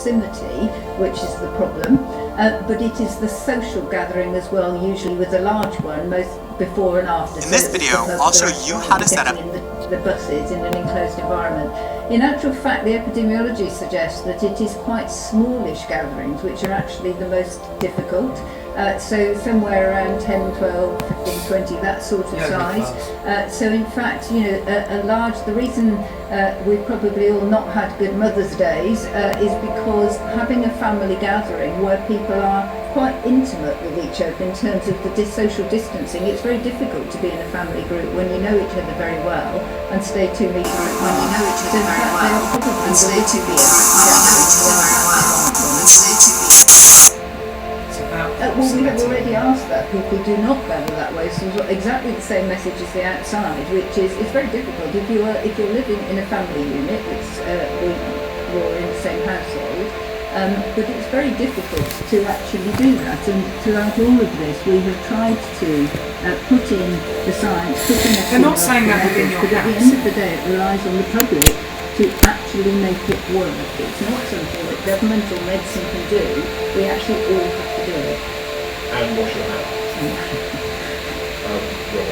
proximity which is the problem, but it is the social gathering as well, usually with a large one, most before and after. In this video, I'll show you how to set up the buses in an enclosed environment. In actual fact, the epidemiology suggests that it is quite smallish gatherings which are actually the most difficult. So somewhere around 10, 12, 15, 20, that sort of size. So in fact, you know, the reason we've probably all not had good Mother's Days is because having a family gathering where people are quite intimate with each other in terms of the social distancing, it's very difficult to be in a family group when you know each other very well and stay 2 meters apart. When you know each other very well and stay 2 meters well, we have already asked that. People do not gather that way. So it's exactly the same message as the outside, which is it's very difficult. If you're living in a family unit, you're in the same household, but it's very difficult to actually do that. And throughout all of this, we have tried to put in the science, put in They're not saying that within your but at the end of the day, it relies on the public to actually make it work. It's not something that government or medicine can do. We actually all have to do it. And wash your hands.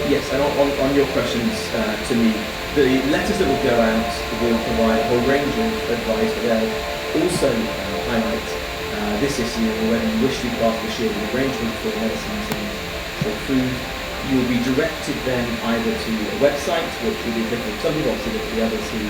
Yes, and on your questions to me, the letters that will go out will provide a whole range of advice, but they'll also highlight this issue, and whether you wish to be part of the shielding arrangement for medicines and for food. You will be directed then either to a website, which will be applicable to some people, obviously there will be others who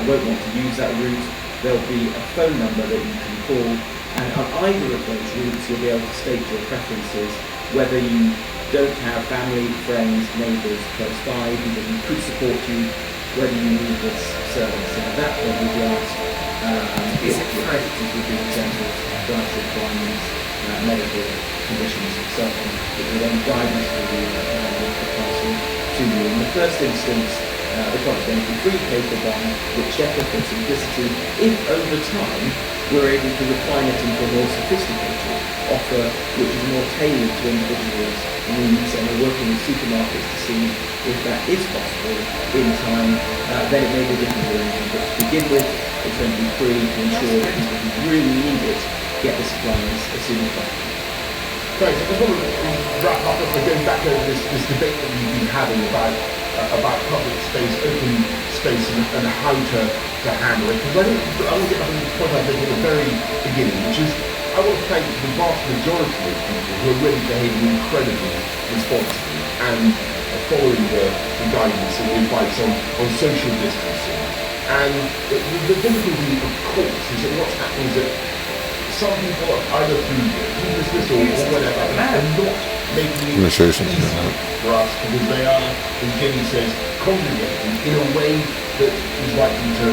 won't want to use that route. There'll be a phone number that you can call, and on either of those routes you'll be able to state your preferences, whether you don't have family, friends, neighbours close by who could support you, whether you need this service. And at that point you'll be asked if your preferences would be in terms of dietary requirements, medical conditions and so on. It will then guide us through the parcel to you. In the first instance, the product's going to be free, paper by whichever for simplicity. If over time we're able to refine it into a more sophisticated offer, which is more tailored to individuals' needs, and we're working with supermarkets to see if that is possible in time, then it may be a different arrangement. But to begin with, it's going to be free to ensure that people who really need it get the supplies as soon as possible. Great, so I just want to wrap up by going back over this debate that we've been having about public space, open space, and how to handle it. Because I want to get back to the point I made at the very beginning, which is I want to thank the vast majority of people who are really behaving incredibly responsibly and following the guidance and the advice on social distancing. And the difficulty, of course, is that what's happening is that some people are either through heedlessness or whatever are not making it easy for us, because they are, as Jenny says, congregating in a way that is likely to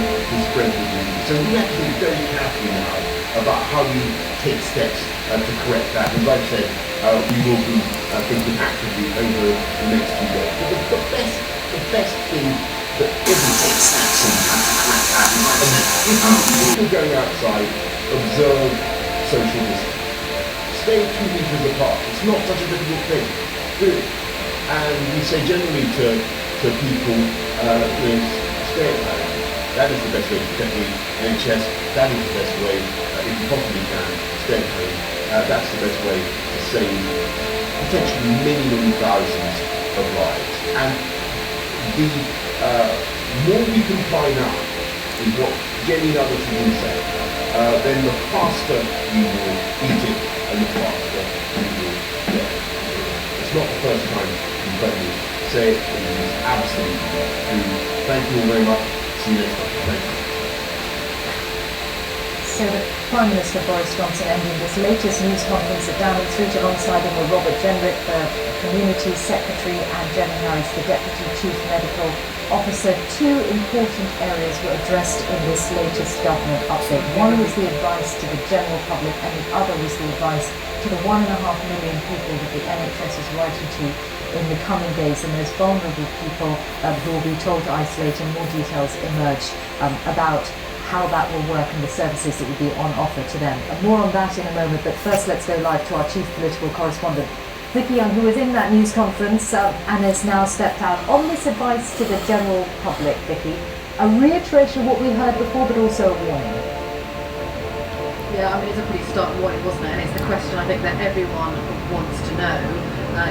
spread the disease. So we have to be very careful now about how we take steps to correct that. As I've said, we will be thinking actively over the next few days. But the best thing that everybody can do, if you're going outside, observe social distance. Stay 2 meters apart. It's not such a difficult thing. Do it. And we say generally to people, stay at home. That is the best way to protect the NHS. That is the best way, if you possibly can, stay at home. That's the best way to save potentially many thousands of lives. And the more we can find out is what Jenny and others have been saying, then the faster we will beat it and the faster we will get it. It's not the first time you've heard me say it, and it is absolutely true. Thank you all very much. See you next time. Thank you. So the Prime Minister Boris Johnson ending this latest news conference at Downing Street alongside him were Robert Jenrick, the Community Secretary, and Jenny Harris, the Deputy Chief Medical Officer. Two important areas were addressed in this latest government update. One was the advice to the general public, and the other was the advice to the 1.5 million people that the NHS is writing to in the coming days, the most vulnerable people who will be told to isolate, and more details emerge about how that will work and the services that will be on offer to them. And more on that in a moment, but first let's go live to our chief political correspondent, Vicky Young, who was in that news conference and has now stepped out. On this advice to the general public, Vicky, a reiteration of what we heard before, but also a warning. Yeah, I mean, it's a pretty stark warning, wasn't it? And it's the question I think that everyone wants to know,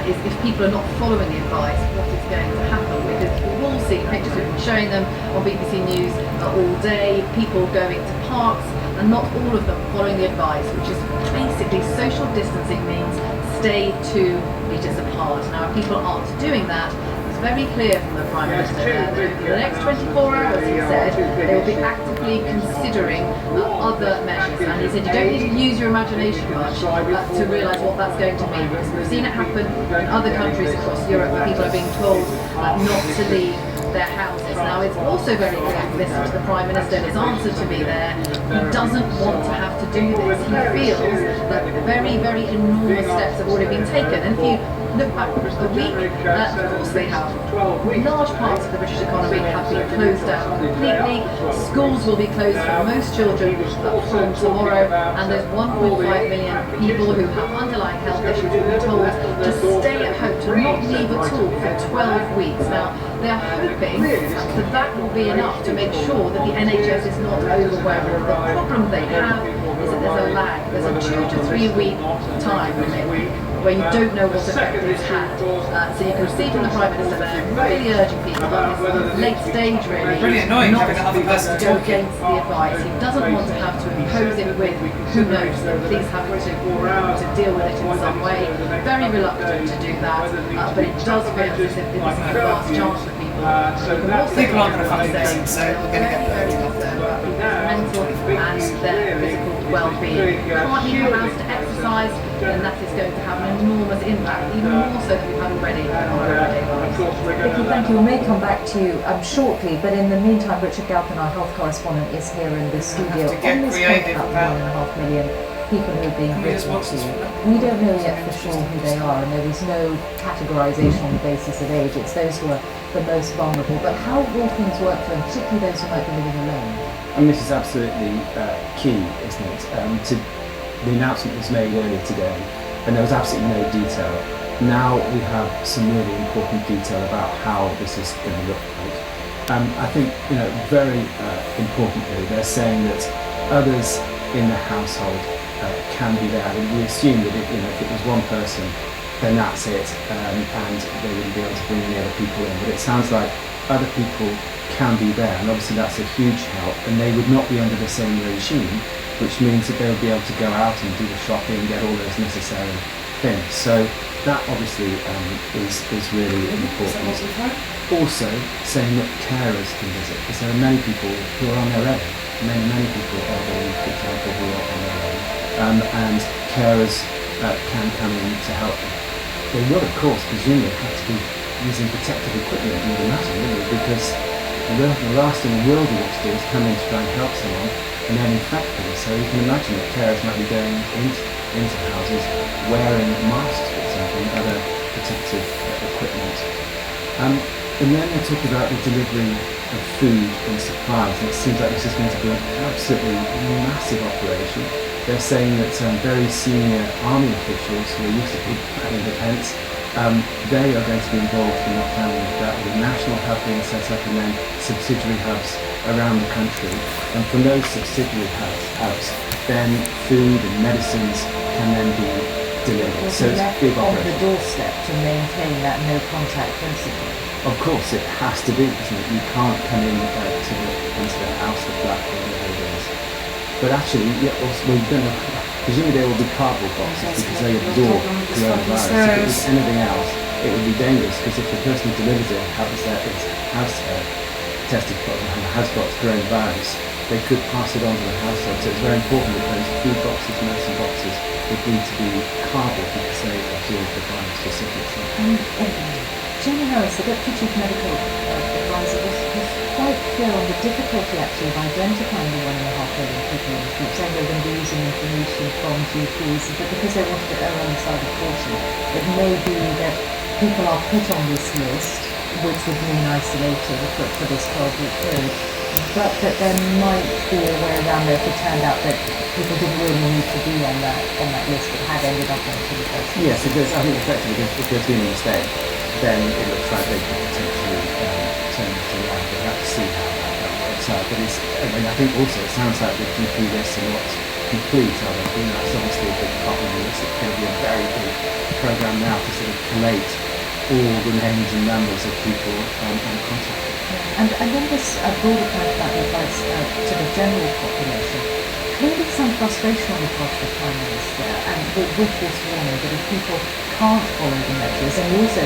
is if people are not following the advice, what is going to happen? Because we've all seen pictures, we've been showing them on BBC News all day, people going to parks, and not all of them following the advice, which is basically social distancing means stay 2 metres apart. Now, if people aren't doing that, it's very clear from the Prime Minister that over the next 24 hours, he said, they will be actively considering other measures. And he said you don't need to use your imagination much to realise what that's going to mean, because we've seen it happen in other countries across Europe where people are being told not to leave their houses. Now, it's also very clear to listen to the Prime Minister and his answer to me there. He doesn't want to have to do this. He feels that very, very enormous steps have already been taken. And if you look back a week, of course they have. Large parts of the British economy have been closed down completely. Schools will be closed for most children from tomorrow, and there's 1.5 million people who have underlying health issues who are told to stay at home, to not leave at all for 12 weeks. Now, they are hoping that that will be enough to make sure that the NHS is not overwhelmed. The problem they have is that there's a lag. There's a 2 to 3 week time limit where you don't know what effect it's had. So you can see from the Prime Minister there, really urging people at this late stage really, Really annoying not having another person to go talking. against the advice. He doesn't want to have to impose it with, who knows, the police having to deal with it in some way. Very reluctant to do that, but it does feel as if this is a last chance for people. People aren't going to fucking listen, so we're going to get very concerned about people's mental and their physical well-being. Can't leave your house to exercise, and that is going to have an enormous impact, even more so than we've had already on our everyday lives. Vicky, thank you. We may come back to you shortly, but in the meantime, Richard Galpin, our health correspondent, is here in the studio to get on this point creative about about- 1.5 million people who are being Can we just written watch to. this for now? We don't know yet for sure who they are, and there is no categorisation on the basis of age. It's those who are the most vulnerable. But how will things work for them, particularly those who might be living alone? And this is absolutely key, isn't it? The announcement was made earlier today, and there was absolutely no detail. Now we have some really important detail about how this is going to look like. I think, very importantly, they're saying that others in the household can be there. And we assume that if it was one person, then that's it, and they wouldn't be able to bring any other people in. But it sounds like other people can be there, and obviously that's a huge help. And they would not be under the same regime, which means that they'll be able to go out and do the shopping and get all those necessary things. So that obviously is really important. Also saying that carers can visit, because there are many people who are on their own. Many people, elderly, for example, who are on their own, and carers can come in to help them. They will, of course, presumably have to be using protective equipment, you would imagine, wouldn't they? Because the last thing the world you want to do is come in to try and help someone and then infect them. So you can imagine that carers might be going into houses wearing masks, for example, and other protective equipment. And then they talk about the delivery of food and supplies, and it seems like this is going to be an absolutely massive operation. They're saying that very senior army officials who are used to planning defence, they are going to be involved in the planning of that, with a national hub being set up and then subsidiary hubs around the country. And from those subsidiary hubs, then food and medicines can then be delivered. So it's a big on operation. the doorstep to maintain that no contact principle. Of course, it has to be, isn't it? You can't come in into the house, the flat, or whatever it is. But actually, we're going to, presumably there will be cardboard boxes because they absorb coronavirus. If it was anything else, it would be dangerous, because if the person who delivers it has tested positive and has got coronavirus, they could pass it on to the household. So it's very important that those food boxes, medicine boxes, would need to be cardboard because they absorb the virus specifically. Jenny Harris, the Deputy Chief Medical Advisor, was quite clear on the difficulty actually of identifying the 1.5 million people in the group, saying they were going to be using information from GPs, but because they wanted to err on the side of caution, it may be that people are put on this list, which would mean isolating for this 12-week period, but that there might be a way around there if it turned out that people didn't really need to be on that list but had ended up on the first. Yes, I think effectively if there's been a mistake, then it looks like they could potentially turn it around. We'll have to see how that works out. But I think also it sounds like the GP lists are not complete, are they? That's obviously a big part of this. It's going to be a very big programme now to sort of collate all the names and numbers of people on contact. And then this broader kind of advice to the general population. Clearly some frustration on the part of the Prime Minister and with this warning that if people can't follow the measures, and he also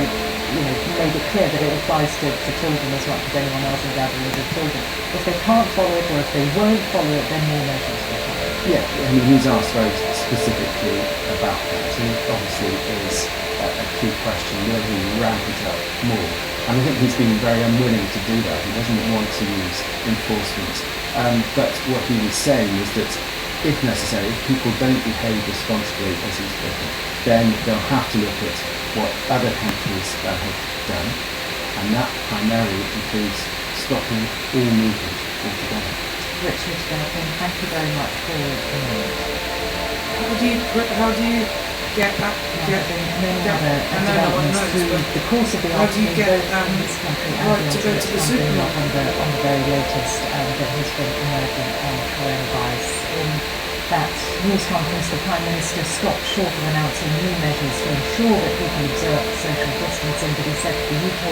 made it clear that it applies to children as much as anyone else in gatherings of children. If they can't follow it or if they won't follow it, then more measures will come. Yeah, I mean, he's asked very specifically about that, and it obviously is a key question, will he ramp it up more? And I think he's been very unwilling to do that. He doesn't want to use enforcement. But what he was saying is that if necessary, if people don't behave responsibly as he's written, then they'll have to look at what other countries have done, and that primarily includes stopping all movement altogether. Richard, thank you very much for How do you get that? Developments through the course of the How do you afternoon, get both in this country and right to go to the on supermarket? the very latest that has been emerging on coronavirus. In that news conference, the Prime Minister stopped short of announcing new measures to ensure that people observe social distancing, but he said the UK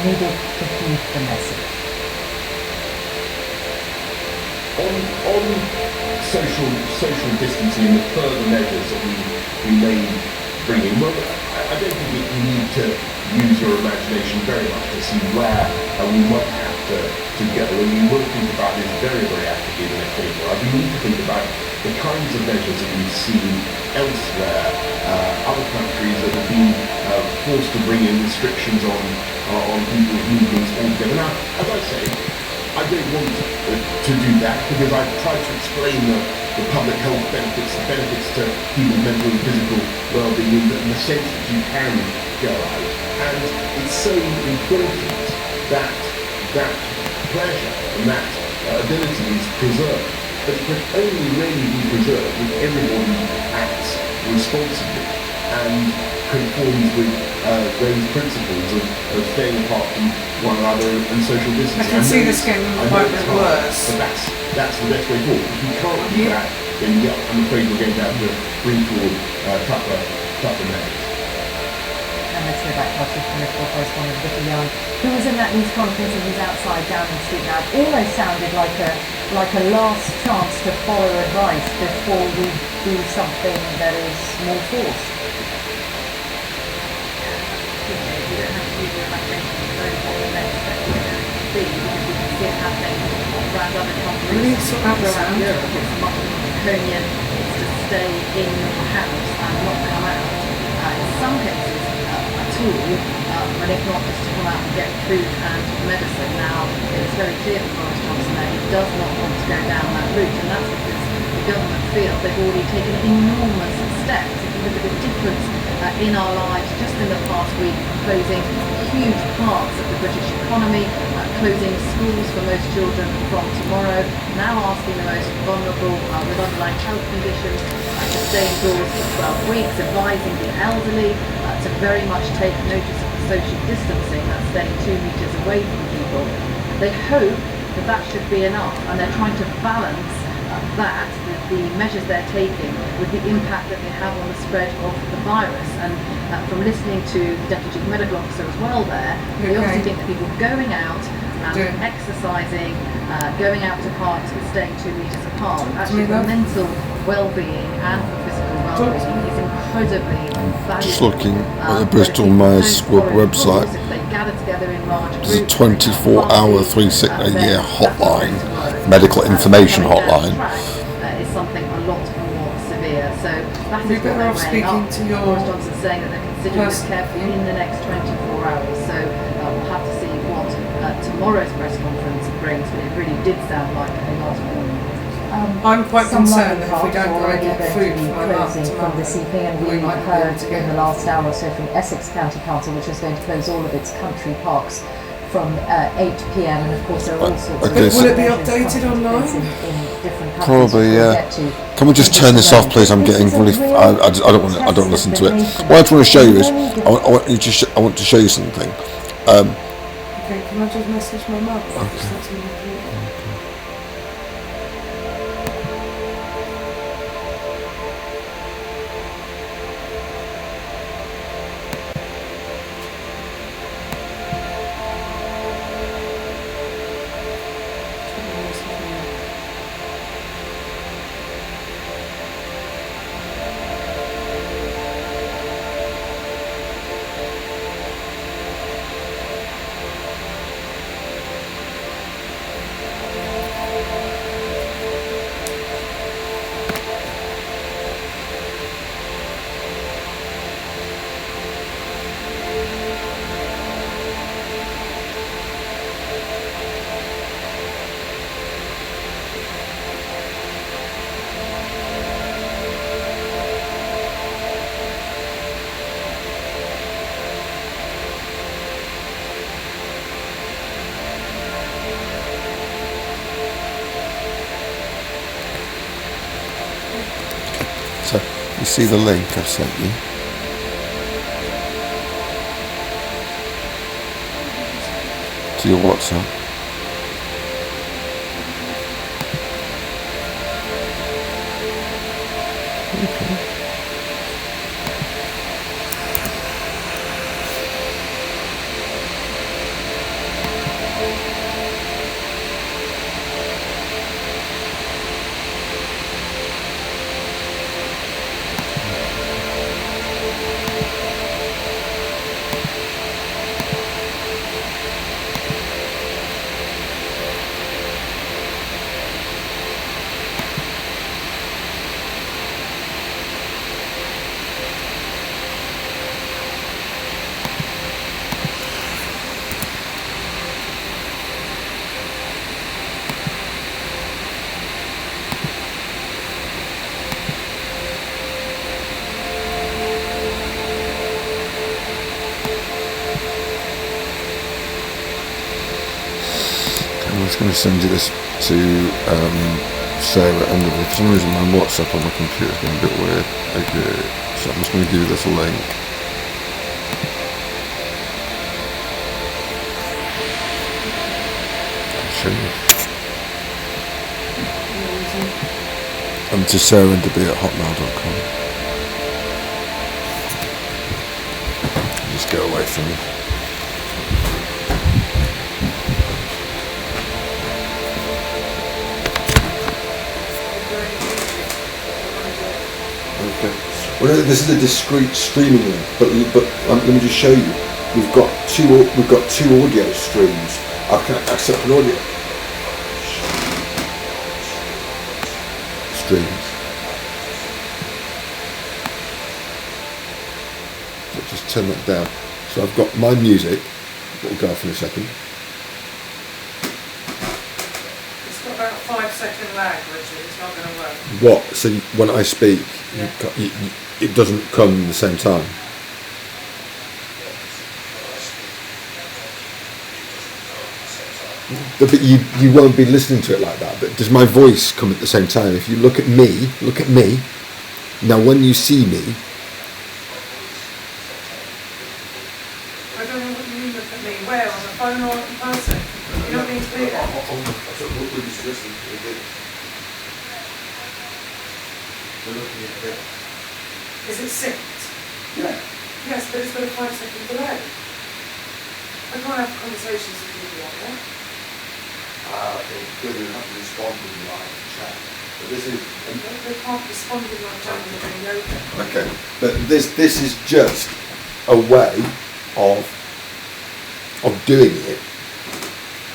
needed to heed the message. On social distancing and the further measures that we may bring in, well, I don't think you need to use your imagination very much to see where we might have to go, and we will think about this very, very actively in the next 24 hours. We need to think about the kinds of measures that we've seen elsewhere, other countries that have been forced to bring in restrictions on people's movements altogether. Now, as I say, I don't want to do that because I've tried to explain the public health benefits to people's mental and physical well-being in the sense that you can go out. And it's so important that pleasure and that ability is preserved. But it can only really be preserved if everybody acts responsibly and conforms with those principles of staying apart from one another and social distancing. I can see this getting quite a bit worse. But that's the best way forward. If we can't do that, then I'm afraid we're going to have to bring forward tougher measures. And let's go back to our chief political correspondent, Vicky Young, who was in that news conference and was outside Downing Street now. It almost sounded like a last chance to follow advice before we do something that is more forced. You don't have to use your imagination to know what the next step is going to be, because we can see it happening around other countries. Really sort of Around Europe, it's much more draconian. It's to stay in your house and not come out. In some cases, at all, but if not, just to come out and get food and medicine. Now, it's very clear from Boris Johnson that he does not want to go down that route, and that's because the government feels they've already taken enormous steps. If you look at the difference in our lives just in the past week, closing huge parts of the British economy, closing schools for most children from tomorrow, now asking the most vulnerable with underlying health conditions to stay indoors for 12 weeks, advising the elderly to very much take notice of the social distancing, that's staying 2 metres away from people. They hope that that should be enough, and they're trying to balance the measures they're taking with the impact that they have on the spread of the virus. And from listening to the Deputy Chief Medical Officer as well there, they obviously think that people going out and exercising, going out to parks and staying 2 metres apart, actually for mental well-being and for physical well-being is incredibly valuable. Just looking at the Bristol Myers Squibb website, there's a 24-hour 3-year hotline, medical information hotline. Is something a lot more severe. So that is what they're weighing up. Boris Johnson saying that they're considering this carefully in the next 24 hours. So we'll have to see what tomorrow's press conference brings, but it really did sound like a last warning. I'm quite Some concerned London that if we parks don't are go and already get going food to be from my mum closing from this evening, and we we might be heard able to in get the last hour or so from Essex County Council, which is going to close all of its country parks from 8 p.m. and of course there are all sorts of Will it be measures updated online? in different countries. Probably, which we'll yeah. get to. Can we just turn this off, please? I'm getting really. I don't listen to it. What I just want to show you is, I want to show you something. Okay, can I just message my mum? Okay. So you see the link I've sent you. To your WhatsApp. I'm just going to send you this to Sarah, and for some reason my WhatsApp on my computer is going a bit weird. Okay, so I'm just going to give you this link. I'll show you. And to sarah@hotmail.com. Just go away from me. Well, this is a discrete streaming link, but let me just show you. We've got two audio streams. I can accept an audio streams. So just turn that down. So I've got my music. We'll go off in a second. It's got about a 5-second lag, Richard. It's not going to work. What? So when I speak, it doesn't come at the same time. But you won't be listening to it like that. But does my voice come at the same time? If you look at me. Now when you see me, I don't know what you mean look at me. Where? On the phone or in person? You're not being clear. Is it synced? Yeah. Yes, but it's got a 5-second delay. I can't have conversations with people like that. Okay, good. We have to respond in live chat. But this is. They can't respond in like chat when they know them. okay. But this is just a way of doing it.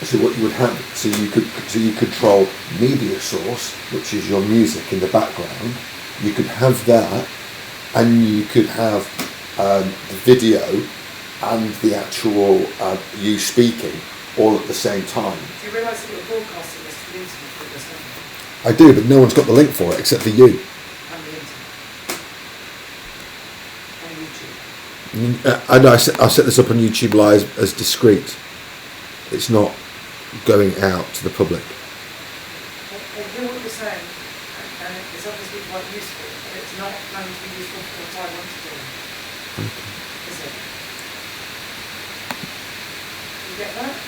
So what you would have, so you control media source, which is your music in the background. You could have that, and you could have the video and the actual you speaking all at the same time. Do you realise that you're broadcasting this to the internet through this number? I do, but no one's got the link for it except for you. And the internet. And YouTube. I know. I set this up on YouTube Live as discreet. It's not going out to the public. I hear what you're saying, and it's obviously quite useful, but it's not going to be useful for what I want to do. Is it? You get that?